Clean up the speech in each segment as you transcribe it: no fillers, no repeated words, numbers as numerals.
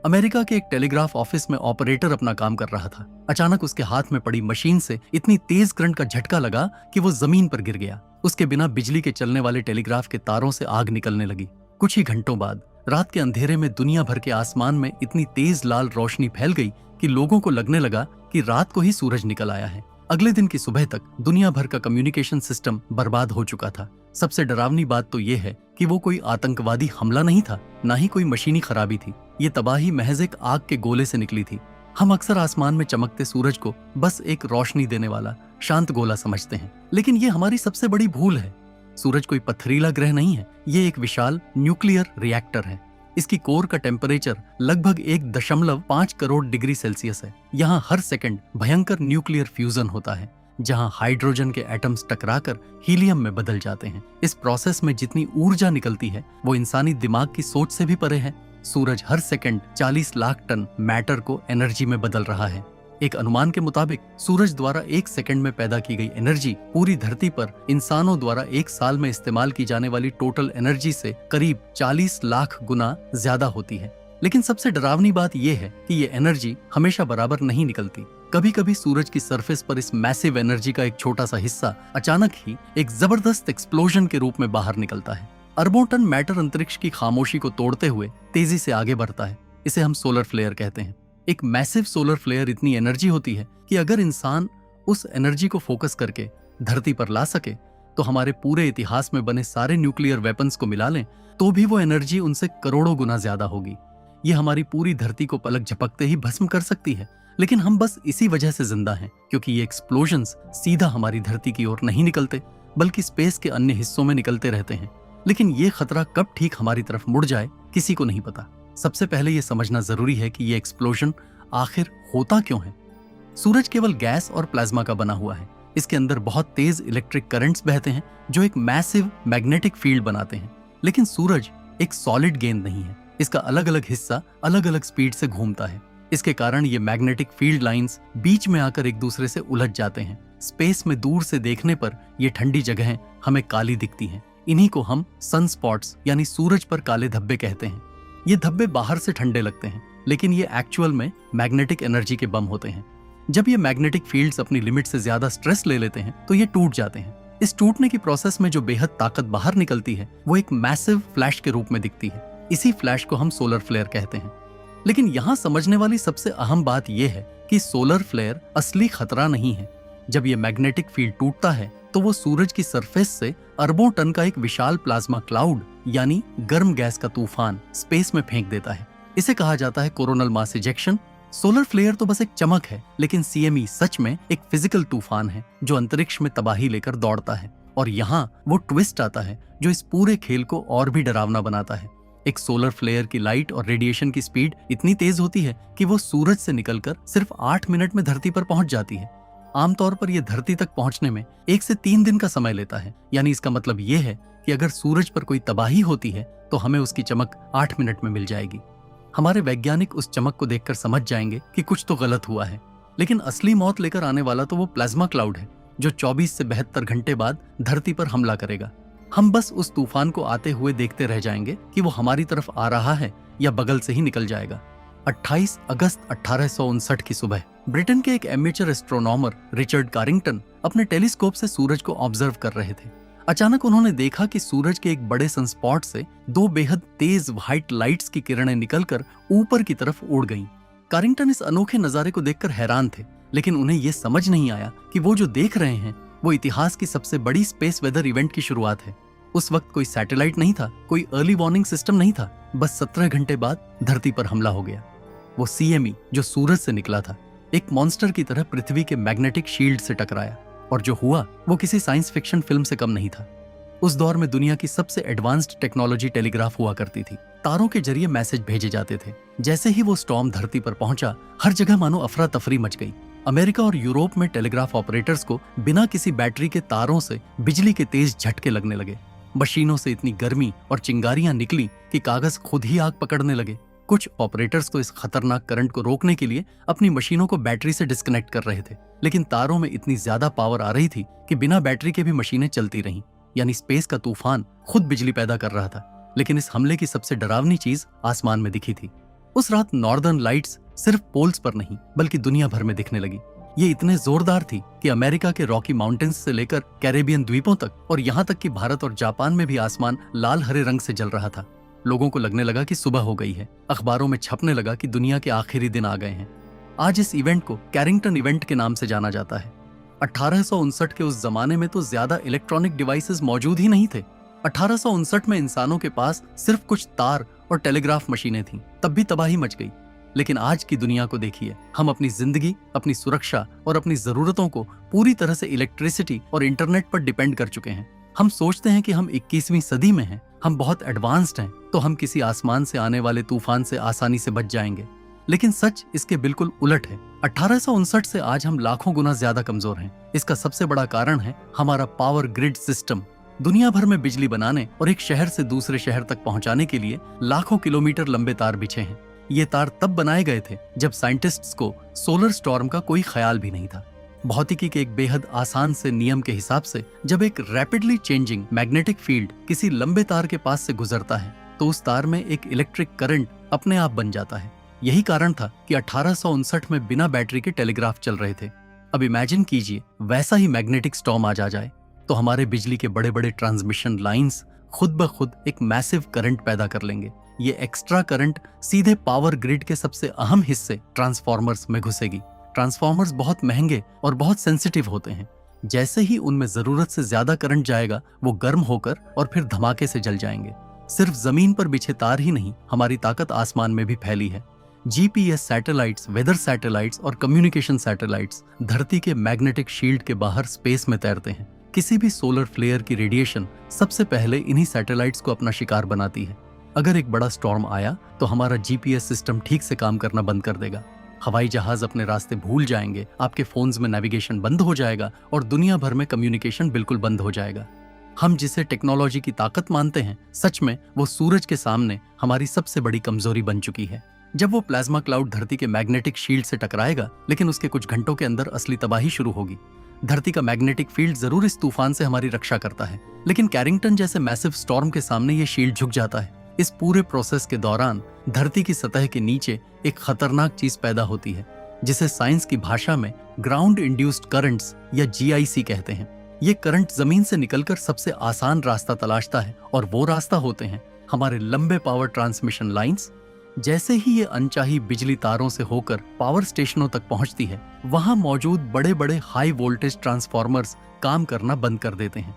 America के एक telegraph office में ऑपरेटर अपना काम कर रहा था। अचानक उसके हाथ में पड़ी मशीन से इतनी तेज करंट का झटका लगा कि वो जमीन पर गिर गया। उसके बिना बिजली के चलने वाले टेलीग्राफ के तारों से आग निकलने लगी। कुछ ही घंटों बाद रात के अंधेरे में दुनिया भर के आसमान में इतनी तेज लाल रोशनी फैल गई कि लोगों को लगने लगा कि रात को ही सूरज निकल आया है। अगले दिन की सुबह तक दुनिया भर का कम्युनिकेशन सिस्टम बर्बाद हो चुका था। सबसे डरावनी बात तो ये है कि वो कोई आतंकवादी हमला नहीं था, ना ही कोई मशीनी खराबी थी। ये तबाही महज एक आग के गोले से निकली थी। हम अक्सर आसमान में चमकते सूरज को बस एक रोशनी देने वाला शांत गोला समझते हैं, लेकिन ये हमारी सबसे बड़ी भूल है। सूरज कोई पथरीला ग्रह नहीं है, ये एक विशाल न्यूक्लियर रिएक्टर है। इसकी कोर का टेम्परेचर लगभग 1.5 करोड़ डिग्री सेल्सियस है। यहाँ हर सेकंड भयंकर न्यूक्लियर फ्यूजन होता है, जहाँ हाइड्रोजन के एटम्स टकराकर हीलियम में बदल जाते हैं। इस प्रोसेस में जितनी ऊर्जा निकलती है वो इंसानी दिमाग की सोच से भी परे है। सूरज हर सेकंड 40 लाख टन मैटर को एनर्जी में बदल रहा है। एक अनुमान के मुताबिक सूरज द्वारा 1 सेकंड में पैदा की गई एनर्जी पूरी धरती पर इंसानों द्वारा 1 साल में इस्तेमाल की जाने वाली टोटल एनर्जी से करीब 40 लाख गुना ज्यादा होती है। लेकिन सबसे डरावनी बात यह है कि ये एनर्जी हमेशा बराबर नहीं निकलती। कभी कभी सूरज की सरफेस पर इस मैसिव एनर्जी का एक छोटा सा हिस्सा अचानक ही एक जबरदस्त एक्सप्लोजन के रूप में बाहर निकलता है। अरबों टन मैटर अंतरिक्ष की खामोशी को तोड़ते हुए तेजी से आगे बढ़ता है। इसे हम सोलर फ्लेयर कहते हैं। एक मैसिव सोलर फ्लेयर इतनी एनर्जी होती है कि अगर इंसान उस एनर्जी को फोकस करके धरती पर ला सके तो हमारे पूरे इतिहास में बने सारे न्यूक्लियर वेपन्स को मिला लें तो भी वो एनर्जी उनसे करोड़ों गुना ज्यादा होगी। ये हमारी पूरी धरती को पलक झपकते ही भस्म कर सकती है। लेकिन हम बस इसी वजह से जिंदा हैं क्योंकि ये एक्सप्लोजन्स सीधा हमारी धरती की ओर नहीं निकलते बल्कि स्पेस के अन्य हिस्सों में निकलते रहते हैं। लेकिन ये खतरा कब ठीक हमारी तरफ मुड़ जाए किसी को नहीं पता। सबसे पहले ये समझना जरूरी है कि ये एक्सप्लोजन आखिर होता क्यों है। सूरज केवल गैस और प्लाज्मा का बना हुआ है। इसके अंदर बहुत तेज इलेक्ट्रिक करंट्स बहते हैं जो एक मैसिव मैग्नेटिक फील्ड बनाते हैं। लेकिन सूरज एक सॉलिड गेंद नहीं है। इसका अलग अलग हिस्सा अलग अलग स्पीड से घूमता है। इसके कारण ये मैग्नेटिक फील्ड लाइंस बीच में आकर एक दूसरे से उलझ जाते हैं। स्पेस में दूर से देखने पर ये ठंडी जगहें हमें काली दिखती हैं। इन्हीं को हम सन स्पॉट्स यानी सूरज पर काले धब्बे कहते हैं। ये धब्बे बाहर से ठंडे लगते हैं लेकिन ये एक्चुअल में मैग्नेटिक एनर्जी के बम होते हैं। जब ये मैग्नेटिक फील्ड्स अपनी लिमिट से ज्यादा स्ट्रेस ले लेते हैं तो ये टूट जाते हैं। इस टूटने की प्रोसेस में जो बेहद ताकत बाहर निकलती है वो एक मैसिव फ्लैश के रूप में दिखती है। इसी फ्लैश को हम सोलर फ्लेयर कहते हैं। लेकिन यहाँ समझने वाली सबसे अहम बात यह है कि सोलर फ्लेयर असली खतरा नहीं है। जब ये मैग्नेटिक फील्ड टूटता है तो वो सूरज की सरफेस से अरबों टन का एक विशाल प्लाज्मा क्लाउड यानी गर्म गैस का तूफान स्पेस में फेंक देता है। इसे कहा जाता है coronal mass ejection. Solar flare तो बस एक चमक है, लेकिन सीएमई सच में एक फिजिकल तूफान है जो अंतरिक्ष में तबाही लेकर दौड़ता है। और यहाँ वो ट्विस्ट आता है जो इस पूरे खेल को और भी डरावना बनाता है। एक सोलर फ्लेयर की लाइट और रेडिएशन की स्पीड इतनी तेज होती है कि वो सूरज से निकलकर सिर्फ 8 मिनट में धरती पर पहुंच जाती है। आमतौर पर यह धरती तक पहुंचने में 1 से 3 दिन का समय लेता है। यानी इसका मतलब ये है कि अगर सूरज पर कोई तबाही होती है तो हमें उसकी चमक 8 मिनट में मिल जाएगी। हमारे वैज्ञानिक उस चमक को देखकर समझ जाएंगे कि कुछ तो गलत हुआ है। लेकिन असली मौत लेकर आने वाला तो वो प्लाज्मा क्लाउड है जो 24 से 72 घंटे बाद धरती पर हमला करेगा। हम बस उस तूफान को आते हुए देखते रह जाएंगे कि वो हमारी तरफ आ रहा है या बगल से ही निकल जाएगा। 28 अगस्त 1859 की सुबह ब्रिटेन के एक एमेचर एस्ट्रोनॉमर रिचर्ड कारिंगटन अपने टेलीस्कोप से सूरज को ऑब्जर्व कर रहे थे। अचानक उन्होंने देखा कि सूरज के एक बड़े सनस्पॉट से 2 बेहद तेज व्हाइट लाइट्स की किरणें निकलकर ऊपर की तरफ उड़ गईं। कारिंगटन इस अनोखे नजारे को देखकर हैरान थे, लेकिन उन्हें यह समझ नहीं आया कि वो जो देख रहे हैं वो इतिहास की सबसे बड़ी स्पेस वेदर इवेंट की शुरुआत है। उस वक्त कोई सैटेलाइट नहीं था, कोई अर्ली वार्निंग सिस्टम नहीं था। बस 17 घंटे बाद धरती पर हमला हो गया। वो सीएमई जो सूरज से निकला था एक मॉन्स्टर की तरह पृथ्वी के मैग्नेटिक शील्ड से टकराया, और जो हुआ वो किसी साइंस फिक्शन फिल्म से कम नहीं था। उस दौर में दुनिया की सबसे एडवांस्ड टेक्नोलॉजी टेलीग्राफ हुआ करती थी। तारों के जरिए मैसेज भेजे जाते थे। जैसे ही वो स्टॉर्म धरती पर पहुंचा, हर जगह मानो अफरा तफरी मच गई। अमेरिका और यूरोप में टेलीग्राफ ऑपरेटर्स को बिना किसी बैटरी के तारों से बिजली के तेज झटके लगने लगे। मशीनों से इतनी गर्मी और चिंगारियां निकली कि कागज खुद ही आग पकड़ने लगे। कुछ ऑपरेटर्स तो इस खतरनाक करंट को रोकने के लिए अपनी मशीनों को बैटरी से डिस्कनेक्ट कर रहे थे, लेकिन तारों में इतनी ज्यादा पावर आ रही थी कि बिना बैटरी के भी मशीनें चलती रहीं। यानी स्पेस का तूफान खुद बिजली पैदा कर रहा था। लेकिन इस हमले की सबसे डरावनी चीज आसमान में दिखी थी। उस रात नॉर्दर्न लाइट्स सिर्फ पोल्स पर नहीं बल्कि दुनिया भर में दिखने लगी। ये इतने जोरदार थी कि अमेरिका के रॉकी माउंटेन्स से लेकर कैरेबियन द्वीपों तक और यहाँ तक कि भारत और जापान में भी आसमान लाल हरे रंग से जल रहा था। लोगों को लगने लगा कि सुबह हो गई है। अखबारों में छपने लगा कि दुनिया के आखिरी दिन आ गए हैं। आज इस इवेंट को कैरिंगटन इवेंट के नाम से जाना जाता है। 1859 के उस जमाने में तो ज्यादा इलेक्ट्रॉनिक डिवाइसेस मौजूद ही नहीं थे। 1859 में इंसानों के पास सिर्फ कुछ तार और टेलीग्राफ मशीनें थीं। तब भी तबाही मच गई। लेकिन आज की दुनिया को देखिए, हम अपनी जिंदगी, अपनी सुरक्षा और अपनी जरूरतों को पूरी तरह से इलेक्ट्रिसिटी और इंटरनेट पर डिपेंड कर चुके हैं। हम सोचते हैं कि हम 21वीं सदी में हैं, हम बहुत एडवांस्ड हैं, तो हम किसी आसमान से आने वाले तूफान से आसानी से बच जाएंगे। लेकिन सच इसके बिल्कुल उलट है। 1859 से आज हम लाखों गुना ज्यादा कमजोर हैं। इसका सबसे बड़ा कारण है हमारा पावर ग्रिड सिस्टम। दुनिया भर में बिजली बनाने और एक शहर से दूसरे शहर तक पहुंचाने के लिए लाखों किलोमीटर लंबे तार बिछे हैं। ये तार तब बनाए गए थे जब साइंटिस्ट्स को सोलर स्टॉर्म का कोई ख्याल भी नहीं था। भौतिकी के एक बेहद आसान से नियम के हिसाब से जब एक रैपिडली चेंजिंग मैग्नेटिक फील्ड किसी लंबे तार के पास से गुजरता है तो उस तार में एक इलेक्ट्रिक करंट अपने आप बन जाता है। यही कारण था कि 1859 में बिना बैटरी के टेलीग्राफ चल रहे थे। अब इमेजिन कीजिए वैसा ही मैग्नेटिक स्टॉर्म आ जाए तो हमारे बिजली के बड़े बड़े ट्रांसमिशन लाइंस खुद ब खुद एक मैसिव करंट पैदा कर लेंगे। ये एक्स्ट्रा करंट सीधे पावर ग्रिड के सबसे अहम हिस्से ट्रांसफॉर्मर्स में घुसेगी। ट्रांसफॉर्मर्स बहुत महंगे और बहुत सेंसिटिव होते हैं। जैसे ही उनमें जरूरत से ज्यादा करंट जाएगा वो गर्म होकर और फिर धमाके से जल जाएंगे। सिर्फ जमीन पर बिछे तार ही नहीं, हमारी ताकत आसमान में भी फैली है। जीपीएस सैटेलाइट्स, वेदर सैटेलाइट्स और कम्युनिकेशन सैटेलाइट्स धरती के मैग्नेटिक शील्ड के बाहर स्पेस में तैरते हैं। किसी भी सोलर फ्लेयर की रेडिएशन सबसे पहले इन्हीं सैटेलाइट्स को अपना शिकार बनाती है। अगर एक बड़ा स्टॉर्म आया तो हमारा जीपीएस सिस्टम ठीक से काम करना बंद कर देगा। हवाई जहाज अपने रास्ते भूल जाएंगे, आपके फोन्स में नेविगेशन बंद हो जाएगा और दुनिया भर में कम्युनिकेशन बिल्कुल बंद हो जाएगा। हम जिसे टेक्नोलॉजी की ताकत मानते हैं, सच में वो सूरज के सामने हमारी सबसे बड़ी कमजोरी बन चुकी है। जब वो प्लाज्मा क्लाउड धरती के मैग्नेटिक शील्ड से टकराएगा, लेकिन उसके कुछ घंटों के अंदर असली तबाही शुरू होगी। धरती का मैग्नेटिक फील्ड जरूर इस तूफान से हमारी रक्षा करता है, लेकिन कैरिंगटन जैसे मैसिव स्टॉर्म के सामने ये शील्ड झुक जाता है। इस पूरे प्रोसेस के दौरान धरती की सतह के नीचे एक खतरनाक चीज पैदा होती है, जिसे साइंस की भाषा में ग्राउंड इंड्यूस्ड करंट्स या जीआईसी कहते हैं। ये करंट जमीन से निकलकर सबसे आसान रास्ता तलाशता है और वो रास्ता होते हैं हमारे लंबे पावर ट्रांसमिशन लाइंस। जैसे ही ये अनचाही बिजली तारों से होकर पावर स्टेशनों तक पहुंचती है, वहां मौजूद बड़े बड़े हाई वोल्टेज ट्रांसफॉर्मर्स काम करना बंद कर देते हैं।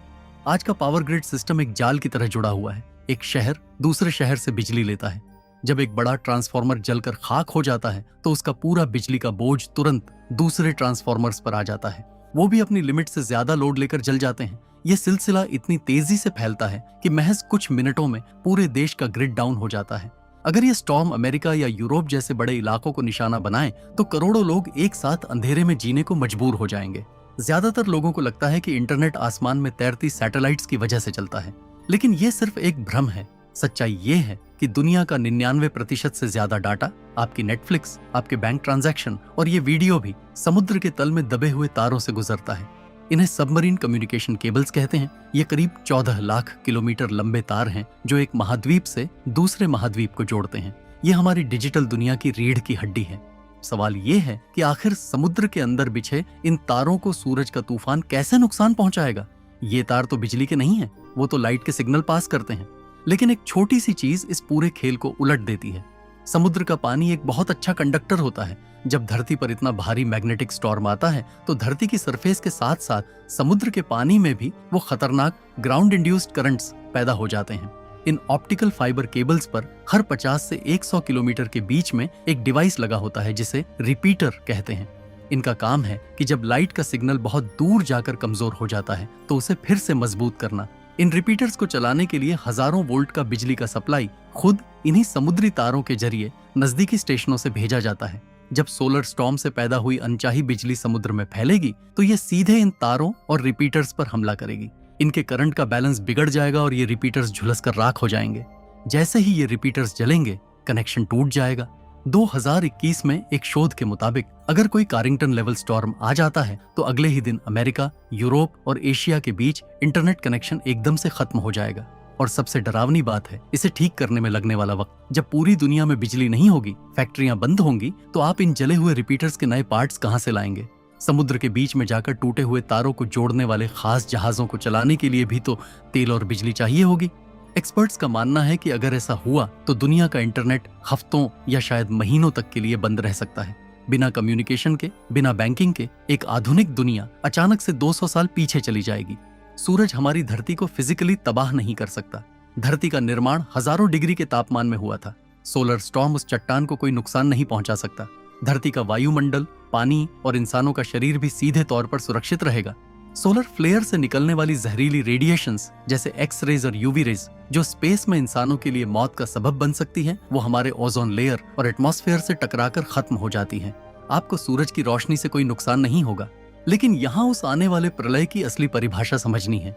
आज का पावर ग्रिड सिस्टम एक जाल की तरह जुड़ा हुआ है। एक शहर दूसरे शहर से बिजली लेता है। जब एक बड़ा ट्रांसफॉर्मर जलकर खाक हो जाता है तो उसका पूरा बिजली का बोझ तुरंत दूसरे ट्रांसफॉर्मर्स पर आ जाता है। वो भी अपनी लिमिट से ज्यादा लोड लेकर जल जाते हैं। ये सिलसिला इतनी तेजी से फैलता है कि महज कुछ मिनटों में पूरे देश का ग्रिड डाउन हो जाता है। अगर ये स्टॉर्म अमेरिका या यूरोप जैसे बड़े इलाकों को निशाना बनाए तो करोड़ों लोग एक साथ अंधेरे में जीने को मजबूर हो जाएंगे। ज्यादातर लोगों को लगता है कि इंटरनेट आसमान में तैरती सैटेलाइट्स की वजह से चलता है, लेकिन ये सिर्फ एक भ्रम है। सच्चाई ये है कि दुनिया का 99% से ज्यादा डाटा, आपकी नेटफ्लिक्स, आपके बैंक ट्रांजैक्शन और ये वीडियो भी समुद्र के तल में दबे हुए तारों से गुजरता है। इन्हें सबमरीन कम्युनिकेशन केबल्स कहते हैं। ये करीब 14 लाख किलोमीटर लंबे तार हैं जो एक महाद्वीप से दूसरे महाद्वीप को जोड़ते हैं। ये हमारी डिजिटल दुनिया की रीढ़ की हड्डी है। सवाल ये है कि आखिर समुद्र के अंदर बिछे इन तारों को सूरज का तूफान कैसे नुकसान पहुंचाएगा? ये तार तो बिजली के नहीं है, वो तो लाइट के सिग्नल पास करते हैं। लेकिन एक छोटी सी चीज इस पूरे खेल को उलट देती है। समुद्र का पानी एक बहुत अच्छा कंडक्टर होता है। जब धरती पर इतना भारी मैग्नेटिक स्टॉर्म आता है तो धरती की सरफेस के साथ साथ समुद्र के पानी में भी वो खतरनाक ग्राउंड इंड्यूस्ड करंट्स पैदा हो जाते हैं। इन ऑप्टिकल फाइबर केबल्स पर हर 50 से 100 किलोमीटर के बीच में एक डिवाइस लगा होता है जिसे रिपीटर कहते हैं। इनका काम है कि जब लाइट का सिग्नल बहुत दूर जाकर कमजोर हो जाता है तो उसे फिर से मजबूत करना। इन रिपीटर्स को चलाने के लिए हजारों वोल्ट का बिजली का सप्लाई खुद इन्हीं समुद्री तारों के जरिए नजदीकी स्टेशनों से भेजा जाता है। जब सोलर स्टॉर्म से पैदा हुई अनचाही बिजली समुद्र में फैलेगी तो ये सीधे इन तारों और रिपीटर्स पर हमला करेगी। इनके करंट का बैलेंस बिगड़ जाएगा और ये रिपीटर्स झुलस कर राख हो जाएंगे। जैसे ही ये रिपीटर्स जलेंगे, कनेक्शन टूट जाएगा। 2021 में एक शोध के मुताबिक अगर कोई कारिंगटन लेवल स्टॉर्म आ जाता है तो अगले ही दिन अमेरिका, यूरोप और एशिया के बीच इंटरनेट कनेक्शन एकदम से खत्म हो जाएगा। और सबसे डरावनी बात है इसे ठीक करने में लगने वाला वक्त। जब पूरी दुनिया में बिजली नहीं होगी, फैक्ट्रियां बंद होंगी, तो आप इन जले हुए रिपीटर्स के नए पार्ट्स कहां से लाएंगे? समुद्र के बीच में जाकर टूटे हुए तारों को जोड़ने वाले खास जहाजों को चलाने के लिए भी तो तेल और बिजली चाहिए होगी। एक्सपर्ट्स का मानना है कि अगर ऐसा हुआ तो दुनिया का इंटरनेट हफ्तों या शायद महीनों तक के लिए बंद रह सकता है। बिना कम्युनिकेशन के, बिना बैंकिंग के एक आधुनिक दुनिया अचानक से 200 साल पीछे चली जाएगी। सूरज हमारी धरती को फिजिकली तबाह नहीं कर सकता। धरती का निर्माण हजारों डिग्री के तापमान में हुआ था। सोलर स्टॉर्म उस चट्टान को कोई नुकसान नहीं पहुंचा सकता। धरती का वायुमंडल, पानी और इंसानों का शरीर भी सीधे तौर पर सुरक्षित रहेगा। सोलर फ्लेयर से निकलने वाली जहरीली रेडिएशंस जैसे एक्स रेज और यूवी रेज जो स्पेस में इंसानों के लिए मौत का सबब बन सकती है, वो हमारे ओजोन लेयर और एटमॉस्फेयर से टकराकर खत्म हो जाती हैं। आपको सूरज की रोशनी से कोई नुकसान नहीं होगा, लेकिन यहाँ उस आने वाले प्रलय की असली परिभाषा समझनी है।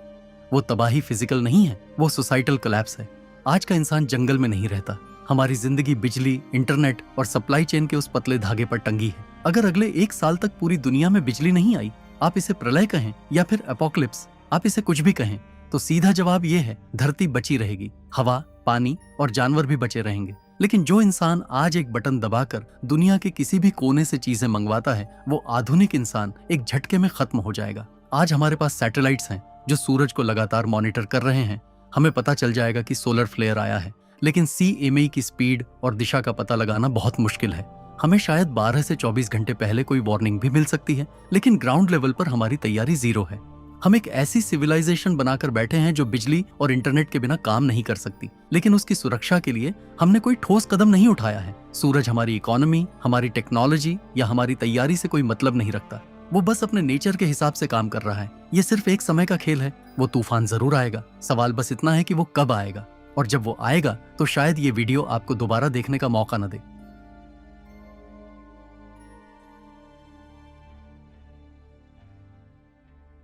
वो तबाही फिजिकल नहीं है, वो सोसाइटल कोलैप्स है। आज का इंसान जंगल में नहीं रहता। हमारी जिंदगी बिजली, इंटरनेट और सप्लाई चेन के उस पतले धागे पर टंगी है। अगर अगले 1 साल तक पूरी दुनिया में बिजली नहीं आई, आप इसे प्रलय कहें या फिर एपोकलिप्स, आप इसे कुछ भी कहें, तो सीधा जवाब ये है, धरती बची रहेगी, हवा, पानी और जानवर भी बचे रहेंगे। लेकिन जो इंसान आज एक बटन दबाकर दुनिया के किसी भी कोने से चीजें मंगवाता है, वो आधुनिक इंसान एक झटके में खत्म हो जाएगा। आज हमारे पास सैटेलाइट्स हैं जो सूरज को लगातार मॉनिटर कर रहे हैं। हमें पता चल जाएगा कि सोलर फ्लेयर आया है, लेकिन CME की स्पीड और दिशा का पता लगाना बहुत मुश्किल है। हमें शायद 12 से 24 घंटे पहले कोई वार्निंग भी मिल सकती है, लेकिन ग्राउंड लेवल पर हमारी तैयारी जीरो है। हम एक ऐसी सिविलाइजेशन बनाकर बैठे हैं जो बिजली और इंटरनेट के बिना काम नहीं कर सकती, लेकिन उसकी सुरक्षा के लिए हमने कोई ठोस कदम नहीं उठाया है। सूरज हमारी इकोनॉमी, हमारी टेक्नोलॉजी या हमारी तैयारी से कोई मतलब नहीं रखता। वो बस अपने नेचर के हिसाब से काम कर रहा है। ये सिर्फ एक समय का खेल है। वो तूफान जरूर आएगा, सवाल बस इतना है कि वो कब आएगा, और जब वो आएगा तो शायद ये वीडियो आपको दोबारा देखने का मौका न दे।